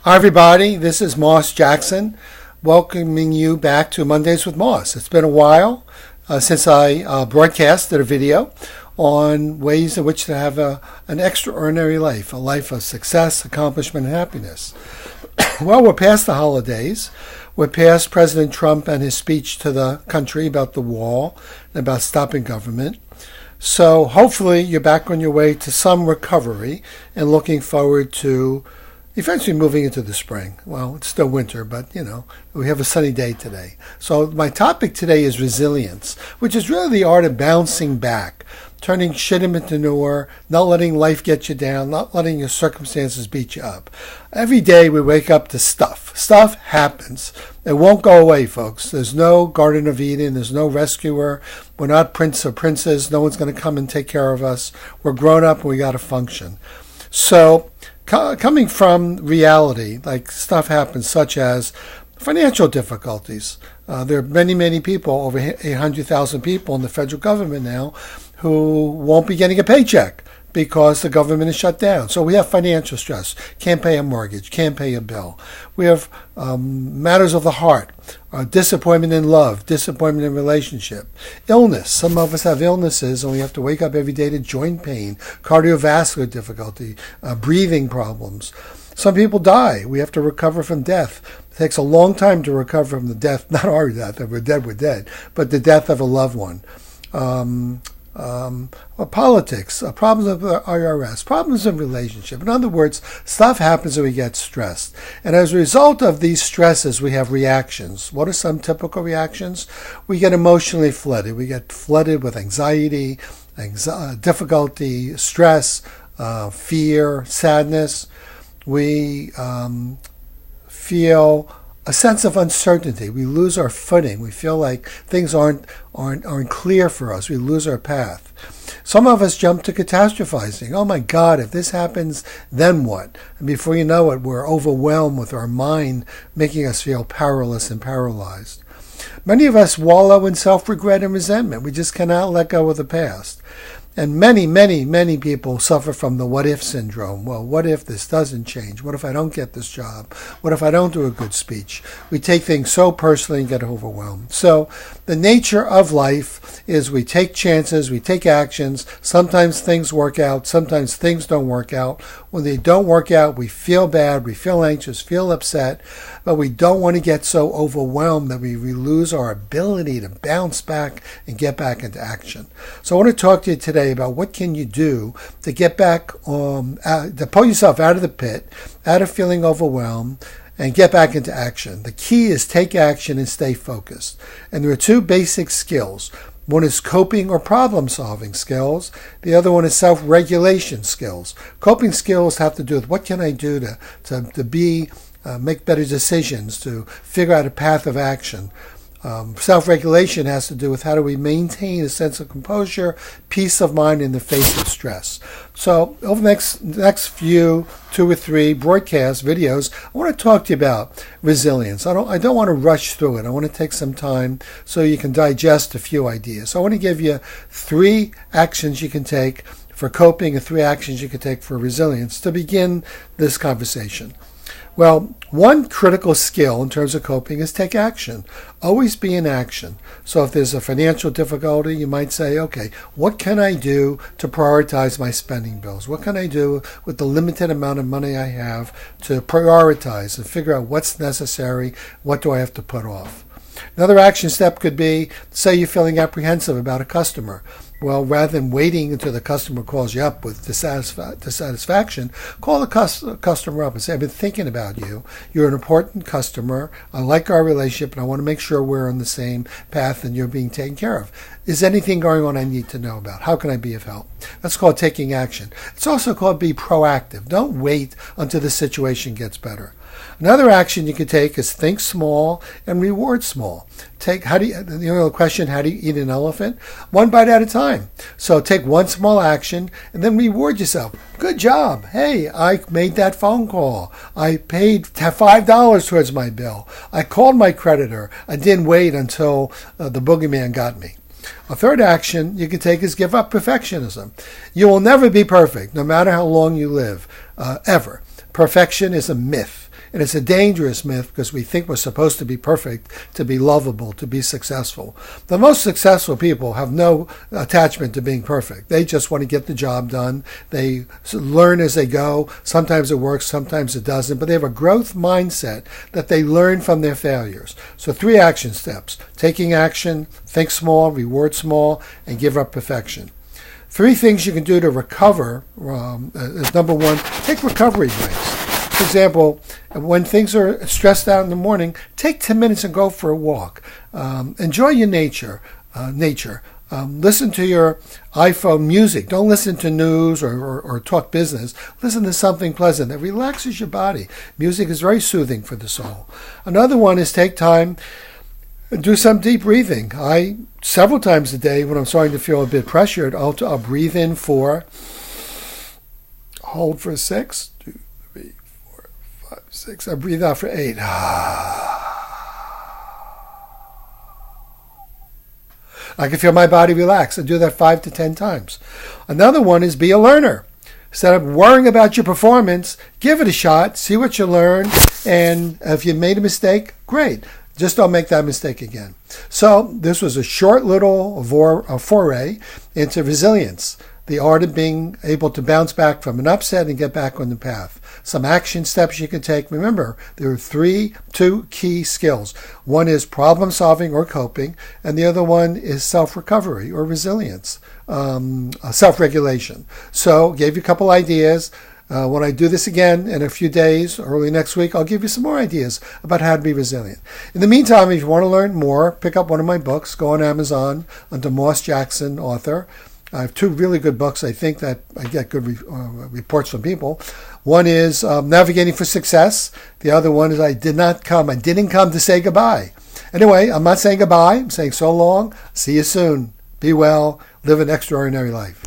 Hi, everybody. This is Moss Jackson, welcoming you back to Mondays with Moss. It's been a while since I broadcasted a video on ways in which to have an extraordinary life, a life of success, accomplishment, and happiness. Well, we're past the holidays. We're past President Trump and his speech to the country about the wall and about stopping government. So hopefully you're back on your way to some recovery and looking forward to eventually moving into the spring. Well, it's still winter, but, we have a sunny day today. So my topic today is resilience, which is really the art of bouncing back, turning shit into manure, not letting life get you down, not letting your circumstances beat you up. Every day we wake up to stuff. Stuff happens. It won't go away, folks. There's no Garden of Eden. There's no rescuer. We're not prince or princess. No one's going to come and take care of us. We're grown up and we got to function. So coming from reality, like stuff happens, such as financial difficulties. There are many, many people, over 800,000 people in the federal government now, who won't be getting a paycheck because the government is shut down. So we have financial stress. Can't pay a mortgage, can't pay a bill. We have matters of the heart, disappointment in love, disappointment in relationship, illness. Some of us have illnesses and we have to wake up every day to joint pain, cardiovascular difficulty, breathing problems. Some people die. We have to recover from death. It takes a long time to recover from the death, not our death, if we're dead, but the death of a loved one. Politics, problems of the IRS, problems in relationship. In other words, stuff happens and we get stressed. And as a result of these stresses, we have reactions. What are some typical reactions? We get emotionally flooded. We get flooded with anxiety, difficulty, stress, fear, sadness. We feel a sense of uncertainty. We lose our footing. We feel like things aren't clear for us. We lose our path. Some of us jump to catastrophizing. Oh my God, if this happens, then what? And before you know it, we're overwhelmed with our mind making us feel powerless and paralyzed. Many of us wallow in self-regret and resentment. We just cannot let go of the past. And many, many, many people suffer from the what-if syndrome. Well, what if this doesn't change? What if I don't get this job? What if I don't do a good speech? We take things so personally and get overwhelmed. So the nature of life is we take chances, we take actions. Sometimes things work out, sometimes things don't work out. When they don't work out, we feel bad, we feel anxious, feel upset, but we don't want to get so overwhelmed that we lose our ability to bounce back and get back into action. So I want to talk to you today about what can you do to get back, to pull yourself out of the pit, out of feeling overwhelmed, and get back into action. The key is take action and stay focused. And there are two basic skills. One is coping or problem-solving skills. The other one is self-regulation skills. Coping skills have to do with what can I do to make better decisions, to figure out a path of action. Self-regulation has to do with how do we maintain a sense of composure, peace of mind in the face of stress. So over the next few 2 or 3 broadcast videos, I want to talk to you about resilience. I don't want to rush through it. I want to take some time so you can digest a few ideas. So I want to give you 3 actions you can take for coping and 3 actions you can take for resilience to begin this conversation. Well, one critical skill in terms of coping is take action. Always be in action. So if there's a financial difficulty, you might say, okay, what can I do to prioritize my spending bills? What can I do with the limited amount of money I have to prioritize and figure out what's necessary, what do I have to put off? Another action step could be, say you're feeling apprehensive about a customer. Well, rather than waiting until the customer calls you up with dissatisfaction, call the customer up and say, I've been thinking about you. You're an important customer. I like our relationship, and I want to make sure we're on the same path and you're being taken care of. Is anything going on I need to know about? How can I be of help? That's called taking action. It's also called be proactive. Don't wait until the situation gets better. Another action you can take is think small and reward small. The question, how do you eat an elephant? One bite at a time. So take one small action and then reward yourself. Good job. Hey, I made that phone call. I paid $5 towards my bill. I called my creditor. I didn't wait until the boogeyman got me. A third action you can take is give up perfectionism. You will never be perfect, no matter how long you live, ever. Perfection is a myth. And it's a dangerous myth because we think we're supposed to be perfect, to be lovable, to be successful. The most successful people have no attachment to being perfect. They just want to get the job done. They learn as they go. Sometimes it works, sometimes it doesn't, but they have a growth mindset that they learn from their failures. So 3 action steps: taking action, think small, reward small, and give up perfection. 3 things you can do to recover is number 1, take recovery breaks. For example, when things are stressed out in the morning, take 10 minutes and go for a walk. Enjoy your nature. Listen to your iPhone music. Don't listen to news or talk business. Listen to something pleasant that relaxes your body. Music is very soothing for the soul. Another one is take time and do some deep breathing. Several times a day, when I'm starting to feel a bit pressured, I'll breathe in 4, hold for 6, 2, 3, 4, 5, 6. I breathe out for 8. I can feel my body relax. I do that 5 to 10 times. Another one is be a learner. Instead of worrying about your performance, give it a shot, see what you learn, and if you made a mistake, great. Just don't make that mistake again. So this was a short little foray into resilience, the art of being able to bounce back from an upset and get back on the path. Some action steps you can take. Remember, there are 2 key skills. One is problem solving or coping, and the other one is self-recovery or resilience, self-regulation. So gave you a couple ideas. When I do this again in a few days, early next week, I'll give you some more ideas about how to be resilient. In the meantime, if you want to learn more, pick up one of my books. Go on Amazon under Moss Jackson, author. I have 2 really good books. I think that I get good reports from people. One is Navigating for Success. The other one is I didn't come to say goodbye. Anyway, I'm not saying goodbye. I'm saying so long. See you soon. Be well. Live an extraordinary life.